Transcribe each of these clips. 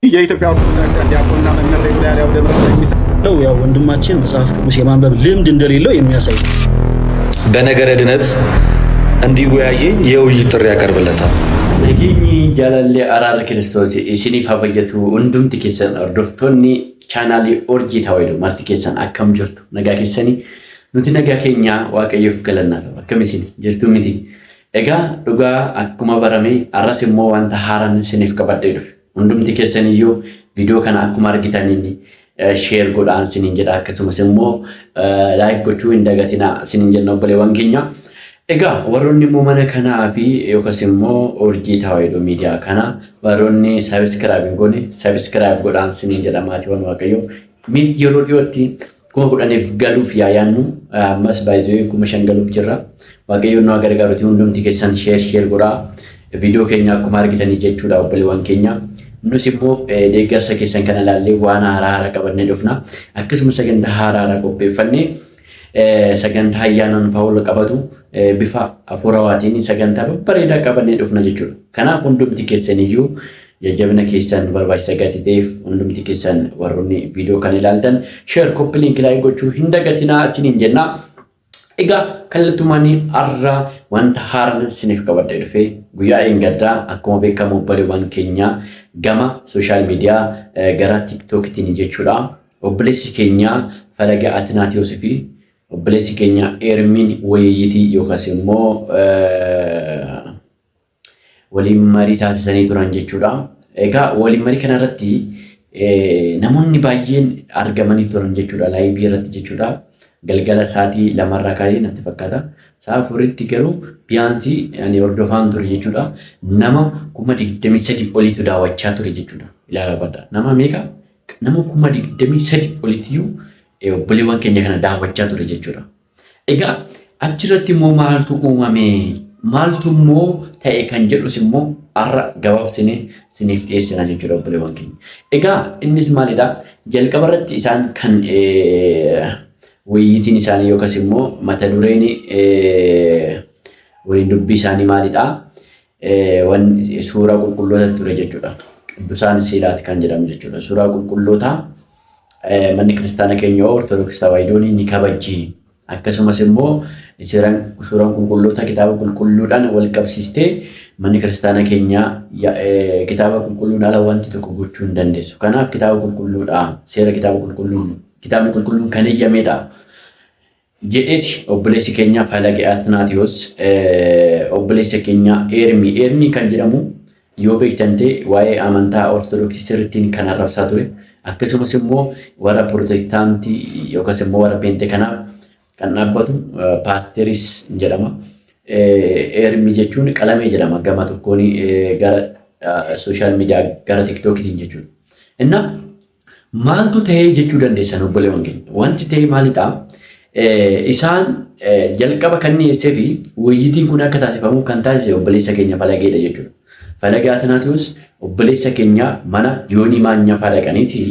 የኢትዮጵያ ኦርቶዶክስ ዲያቆንና መምህር ይብላል ያው ደምረው ያው ወንድማችን መጽሐፍ ቅዱስ የማንበብ ልምድ እንደሌለው የሚያሳይ በነገረ ድነት እንዲወያየኝ የውይይት ጥሪ ያቀርብለታል። ነጊኝ ጃላሌ አራር ክርስቶስ ኢሲኒፍ ሀበየቱ እንዱምቲ ኬሰን ኦርዶፍቶኒ ቻናሊ ኦርጂ ታወይዶ ማርቲ ኬሰን አከም ጅርቱ ነጋ ኬሰኒ ኑቲ ነጋ ኬኛ ዋቀየፍ ገለናል አከሚሲኒ ጅርቱ ሚቲ ኤጋ ዱጋ አኩማ በረሜ አራስ ሞ ዋንታ ሃራን ሲኒፍ ከበደ ይዱፍ እንዱምቲ ኬሰን እዩ ቪዲዮ ከና አኩማ አርጊታኒኒ ሼር ጎዳን ሲኒንጀዳ ከስሙስ ሞ ላይክ ጎቹ እንደገቲና ሲኒንጀ ነው በለ ወንኪኛ ኤጋ ወሮኒ ሞመነ ከና ፊ ዮከስሞ ኦርጂ ታወይዶ ሚዲያ ከና ወሮኒ ሰብስክራይብ ጎኔ ሰብስክራይብ ጎዳን ሲኒንጀዳ ማቲ ወን ዋቀዮ ሚ የሮዲዮቲ kuma kudhaneef galuuf yaayaannu ammas baay'ee kuma shan galuuf jirra waaqayyoon nu gargaaruuti hundumti keessan sheer godhaa viidiyoo keenya akkuma argitanii jechuudha obboleewwan keenya nus immoo deeggarsa keessan kana ilaallee waan haaraa qabannee dhufna akkasuma sagantaa haaraa qopheeffannee sagantaa ayyaanaan faawul qabatu bifa afuurawaatiin sagantaa bareedaa qabannee dhufna jechuudha kanaaf hundumti keessan iyyuu jajjabina keessan barbaachisa gaatiiteef hundumti keessan warroonni viidiyoo kan ilaaltan sheer koppii linkii laayik gochuu hin dagatinaa isiniin jenna. Egaa kallattumaanii har'a wanta haaraa isiniif qabadhee dhufee guyyaa eeggaddaa akkuma beekamu obboleewwan keenya gama sooshaal miidiyaa gara tiktookitiin jechuudha. Obboleessi keenya Falaga Atinaatiyos fi obboleessi keenya Ermiin Wayiyitii yookaas immoo waliin marii taasisanii turan jechuudha. Egaa waliin marii kana irratti namoonni baay'een argamanii turan jechuudha laayivii irratti jechuudha. Galgala sa'aatii lamarraa kaa'ee natti fakkaata. Sa'a afuritti garuu biyyaansi ani hordofaan ture jechuudha. Nama 23,000 oliitu daawwachaa ture jechuudha. Ilaalaa badda. Nama meeqa? Nama 23,000 oliitu obboleewwan keenya kana daawwachaa ture jechuudha. Egaa achirratti immoo maaltu uumame? Maaltu immoo ta'e kan jedhus immoo har'a gabaabsinee siniif dhiyeessina jechuudha obboleewwan keenya. Egaa innis maalidha? Jalqaba irratti isaan kan wayyitiin isaanii yookaas immoo mata dureen waliin dubbii isaanii maalidha? Suuraa qulqulloota ture jechuudha. Qidduusaan Silaati kan jedhamu jechuudha. Suuraa qulqulloota manni kiristaana keenya Ortodoksii Tawaahidoon ni kabajji. Akkasumas immoo suuraan qulqulloota kitaaba qulqulluudhaan wal qabsiistee manni kiristaana keenya kitaaba qulqulluun ala wanti tokko gochuu hin dandeessu. Kanaaf kitaaba qulqulluudha. Seera kitaaba qulqulluun kitaabni qulqulluun kan eeyyameedha. Jedheeti obboleessi keenya Falaga Atinaatiyos obboleessi keenya Ermii kan jedhamu yoo beektan ta'e waa'ee amantaa Ortodoksii sirriittiin kan arrabsaa ture. Akkasumas immoo warra Pirotestaantii yookaas immoo warra Pentee kanaaf kan dhaabbatu paasteris jedhama. Ermii jechuun qalamee jedhama gama tokkoon gara sooshaal miidiyaa gara tiktookitiin jechuudha. Inna maaltu ta'ee jechuu dandeessan obboleewwan keenya? Wanti ta'e maalidha? Isaan jalqaba kan dhiyeessee fi wayyitiin kun akka taasifamu kan taasise obboleessa keenya Falageedha jechuudha. Falaga Atinaatiyos obboleessa keenya mana Yoonii Maanyaa Falaqaniiti.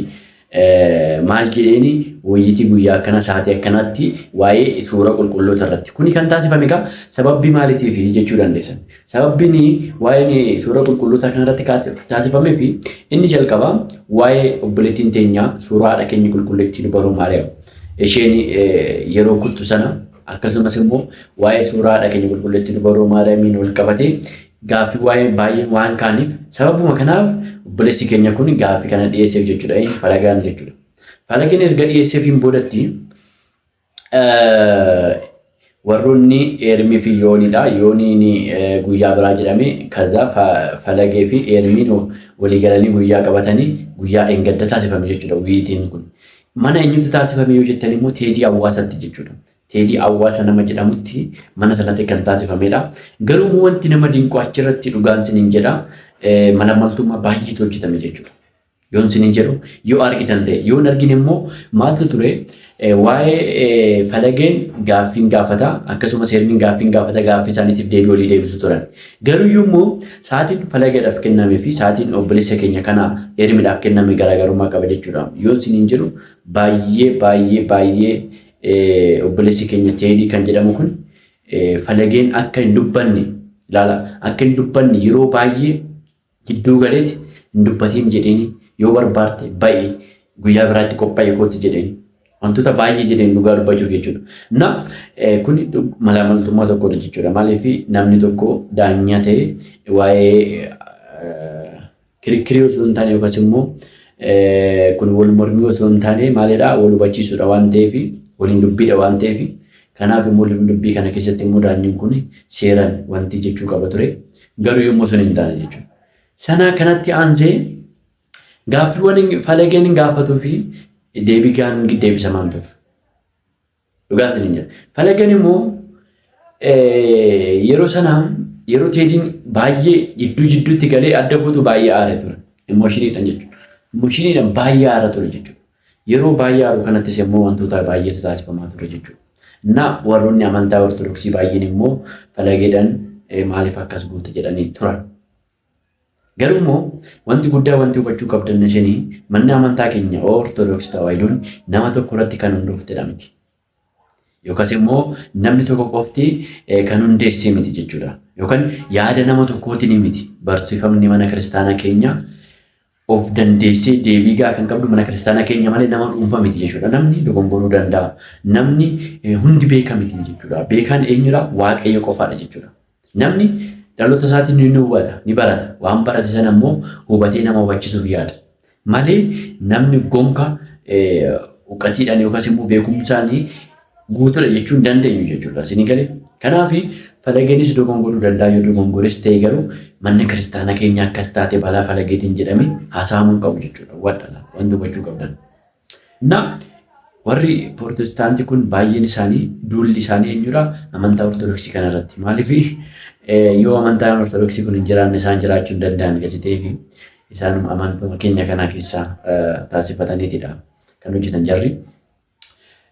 Maal jedheeni wayyitii guyyaa akkana sa'aatii akkanaatti waa'ee suura qulqulloota irratti kuni kan taasifame egaa sababbii maaliitiif jechuu dandeessan. Sababbiin waa'ee suura qulqulloota kanarratti taasifamee fi inni jalqaba waa'ee obboleettiin teenya suuraa haadha keenya qulqulleettiin baruu Maariyaam isheen yeroo kuttu sana akkasumas immoo waa'ee suuraa haadha keenya qulqulleettiin baruu Maariyaamiin wal qabatee gaaffii waa'ee baay'ee waan kaaniif sababuma kanaaf obboleessi keenya kun gaaffii kana dhiyeesseef jechuudha. Falagaan jechuudha. Falagaan erga dhiyeesseefiin boodatti warroonni Ermii fi Yooniidha. Yooniin guyyaa biraa jedhame kaza Falagee fi Ermiin walii galanii guyyaa qabatanii guyyaa eeggadda taasifame jechuudha. Wayyitiin kun mana eenyutti taasifame yoo jettan immoo teedii hawaasatti jechuudha. Teedii hawaasa nama jedhamutti mana sanatti kan taasifamedha. Garuu wanti nama dinqu achirratti dhugaan siniin jedha. Malamaltummaa baay'eetu hojjetame jechuudha. Yoon siniin jedhu yoo argitan ta'e yoon argine immoo maaltu ture waa'ee Falageen gaaffiin gaafata akkasumas Ermiin gaaffiin gaafata gaaffii isaaniitiif deebii olii deebisu turan. Garuu immoo sa'aatiin Falageedhaaf kenname fi sa'aatiin obboleessa keenya kana Ermiidhaaf kenname garaagarummaa qaba jechuudha. Yoon siniin jedhu baay'ee obboleessi keenya Teedii kan jedhamu kun Falageen akka hin dubbanne ilaala akka hin dubbanne yeroo baay'ee gidduu galeeti hin dubbatiin jedheeni yoo barbaarte ba'i guyyaa biraatti qophaa'e kooti jedhanii wantoota baay'ee jedhanii dhugaa dubbachuuf jechuudha. Na kun malaamaltummaa tokkodha jechuudha. Maaliif namni tokko daanyaa ta'e waa'ee kirikkirii osoo hin taane yookaas immoo kun wal mormii osoo hin taane maalidha wal hubachiisuudha waan ta'eef waliin dubbiidha waan ta'eef kanaaf immoo waliin dubbii kana keessatti immoo daanyiin kun seeraan wanti jechuu qaba ture garuu yommuu sun hin taane jechuudha. Sana kanatti aansee gaaffiiwwan falageen gaafatuu fi deebii gaan deebisamaan tuuf dhugaas ni jira. Falageen immoo yeroo sanaa yeroo teediin baay'ee jidduutti galee adda buutu baay'ee aare ture. Emoshiniidhaan jechuudha. Emoshiniidhaan baay'ee aara ture jechuudha. Yeroo baay'ee aaru kanattis immoo wantoota baay'ee taasifamaa ture jechuudha. Na warroonni amantaa ortodoksii baay'een immoo falageedhaan maaliif akkas guute jedhanii turan. Garuu immoo wanti guddaa wanti hubachuu qabdan isinii manni amantaa keenya ortodoksii tawaayidoon nama tokko irratti kan hundooftedha miti. Yookaas immoo namni tokko qofti kan hundeessee miti jechuudha. Yookaan yaada nama tokkootiin miti. Barsiifamni mana kiristaanaa keenya of dandeessee deebii kan qabdu mana kiristaanaa keenya malee nama dhuunfaa miti jechuudha. Namni dogongoruu danda'a. Namni hundi beeka miti jechuudha. Beekaan eenyudha? Waaqayyo qofaadha jechuudha. Namni dhaloota isaatiin ni hubata, ni barata. Waan barate sana immoo hubatee nama hubachisuuf yaada. Malee namni gonka uqatiidhaan yookaas immoo beekumsaan guutuudha jechuun hin dandeenyu jechuudha. Isin galee kanaaf falageenis dogongoruu danda'a yoo dogongores ta'e garuu manni kiristaanaa keenya akkas taate balaa falageetiin jedhame haasa'amuu qabu jechuudha. Wanti hubachuu qabdan. Na warri Prootestaantii kun baay'een isaanii duulli isaanii eenyudha? Amantaa ortodoksii kanarratti. Maaliif yoo amantaan ortodoksii kun hin jiraanne isaan jiraachuu hin danda'an gadi ta'eef isaan amantaa keenya kana keessaa taasifataniitidha kan hojjetan jarri.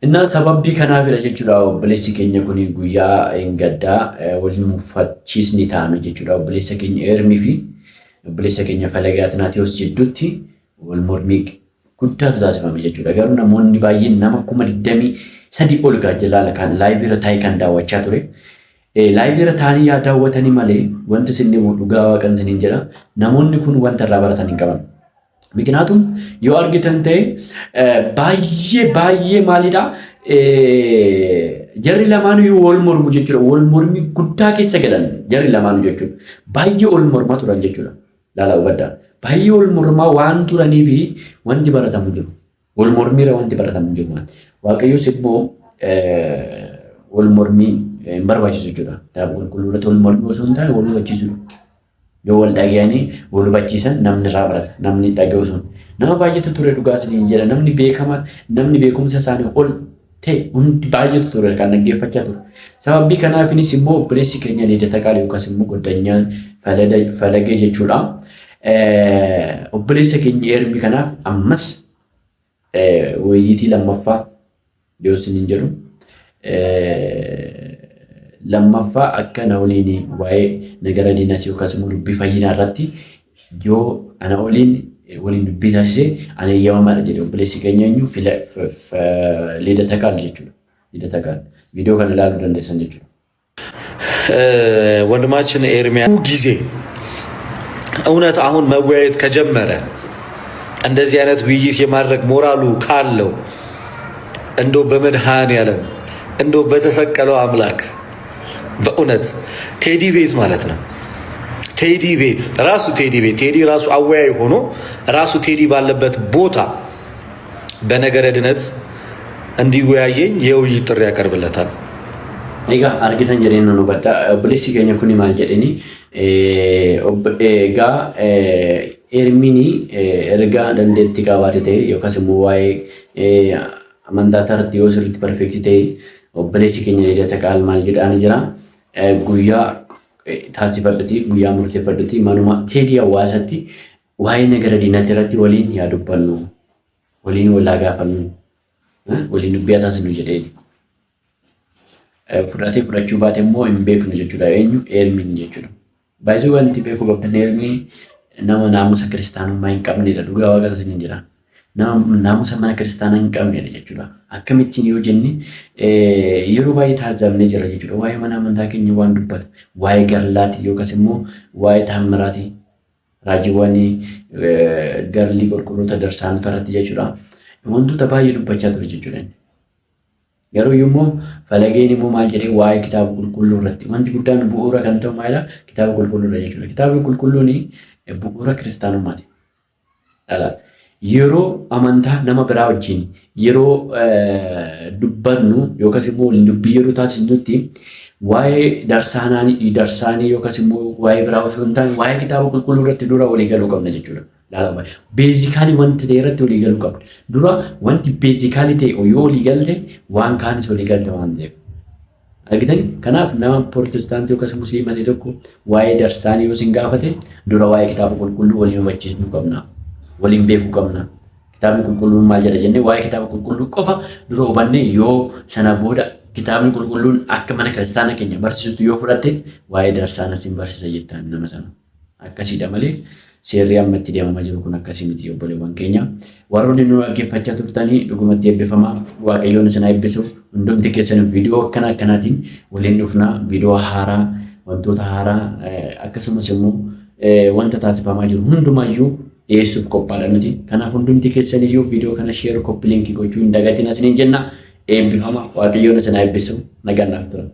Innaa sababii kanaafidha jechuudha obboleessi keenya kun guyyaa hin gaddaa waliin muffachiisni taa'ame jechuudha. Obboleessa keenya Eermii fi obboleessa keenya Falagaa Atinaatiyos jidduutti wal mormii guddaatu taasifame jechuudha. Garuu namoonni baay'een nama 23 ol gaajjalaala kan laayivii irra taa'ee kan daawwachaa ture. Laayivii irra taa'anii yaa daawwatanii malee wanti isin dhugaa waaqan isiniin jedha. Namoonni kun wanta irraa baratan hin qaban. Miknaatum yoo argitan ta'e baay'ee maalidha jarri lamaanuu wal mormu jechuudha. Wal mormii guddaa keessa galan jarri lamaanuu jechuudha. Baay'ee wal mormaa turan jechuudha. Laalaa hubaddaa. Baay'ee wal mormaa waan turanii fi wanti baratamu jiru. Wal mormiira wanti baratamu jiru. Waaqayyoos immoo wal mormii hin barbaachisu jechuudha. Qulqulluudhaan wal mormii osoo hin taane wal hubachiisu. Yoo wal dhaga'anii wal hubachiisan namni irraa barata. Namni dhaga'u sun nama baay'eetu ture dhugaas ni jedha. Namni beekamaa namni beekumsa isaanii ol ta'e hundi baay'eetu ture kan dhaggeeffachaa ture. Sababii kanaafinis immoo obboleessi keenya Liidata Qaalii yookaas immoo Goddanyaan Falagee jechuudha. Obboleessa keenya Eermii kanaaf ammas wayyiitii lammaffaa yoo isin hin jedhu lammaffaa akka na waliin waa'ee nagara diinaas yookaas immoo dubbii fayyinaa irratti yoo ana waliin dubbii taasise ani eeyyamamaadha jedhe obboleessi keenya eenyu Liidata Qaalii jechuudha. Liidata Qaalii ቪዲዮ kan ilaaluu dandeessan jechuudha. ወንድማችን ኤርሚያስ ጊዜ እውነት አሁን መወያየት ከጀመረ እንደዚህ አይነት ውይይት የማድረግ ሞራሉ ካለው እንደው በመድኃኔዓለም እንደው በተሰቀለው አምላክ በእውነት ቴዲ ቤት ማለት ነው። ቴዲ ቤት ቴዲ ራሱ አወያይ ሆኖ ራሱ ቴዲ ባለበት ቦታ በነገረ ድነት እንዲወያየኝ የውይይት ጥሪ ያቀርብለታል። Egaa argitan jedheen nu badda obboleessi keenya kun maal jedheni egaa Eermiin ergaa dandeettii qabaate ta'e yookaas immoo waa'ee amantaa irratti yoo sirriitti perfeektii ta'e obboleessi keenya Liidata Qaalii maal jedhaan jira guyyaa taasifadhati guyyaa murteeffadhati manuma teedii hawaasatti waa'ee nagara diinatti irratti waliin yaa dubbannu waliin walaa gaafannu waliin dubbii taasisnu jedheeni. Fudhatee fudhachuu baate immoo hin beeknu jechuudha. Eenyu Eermiin jechuudha. Baay'ee wanti beekuu qabdan Eermii nama naamusa kiristaanummaa hin qabnedha. Dhugaa waaqa isin jira. Nama naamusa mana kiristaanaa hin qabnedha jechuudha. Akkamittiin yoo jenne yeroo baay'ee taasifamnee jira jechuudha. Waa'ee mana amantaa keenya waan dubbatu waa'ee garlaati yookaas immoo waa'ee taammiraati raajiiwwan garlii qulqulloota darsaanota irratti jechuudha. Wantoota baay'ee dubbachaa ture jechuudha. Garuu immoo falageen immoo maal jedhee waa'ee kitaaba qulqulluu irratti wanti guddaan bu'uura kan ta'u maalidha? Kitaaba qulqulluudha jechuudha. Kitaabni qulqulluun bu'uura kiristaanummaati. Yeroo amantaa nama biraa wajjin yeroo dubbannu yookaas immoo dubbii yeroo taasisnutti waa'ee darsaanii yookaas immoo waa'ee biraa osoo hin taane waa'ee kitaaba qulqulluu irratti dura walii galuu qabna jechuudha. Beezikaalii wanti ta'e irratti walii galuu qabna. Dura wanti beezikaalii ta'e yoo walii galte waan kaanis walii galte waan ta'eef. Argitani? Kanaaf nama Prootestaantii yookaas Musliimaa tokko waa'ee darsaanii yoo isin gaafate dura waa'ee kitaaba qulqulluu waliin hubachiisuu qabna. Waliin beekuu qabna. Kitaabni qulqulluun maal jedha jennee waa'ee kitaaba qulqulluu qofa dura hubanne yoo sana booda kitaabni qulqulluun akka mana kiristaana keenya barsiisutti yoo fudhatte waa'ee darsaanas hin barsiisa jettaan nama sana. Akkasiidha malee seerri amma itti deemamaa jiru kun akkasii miti obboleewwan keenya. Warroonni nu dhaggeeffachaa turtanii dhugumatti eebbifamaa Waaqayyoon isin eebbisu hundumti keessan viidiyoo akkanaatiin waliin dhufna viidiyoo haaraa wantoota haaraa akkasumas immoo wanta taasifamaa jiru hundumayyuu dhiyeessuuf qophaadha nuti. Kanaaf hundumti keessan iyyuu viidiyoo kana sheer koppii liinkii gochuu hin dagatiin asiniin jenna. Eebbifamaa Waaqayyoon isin eebbisu nagaan naaf tura.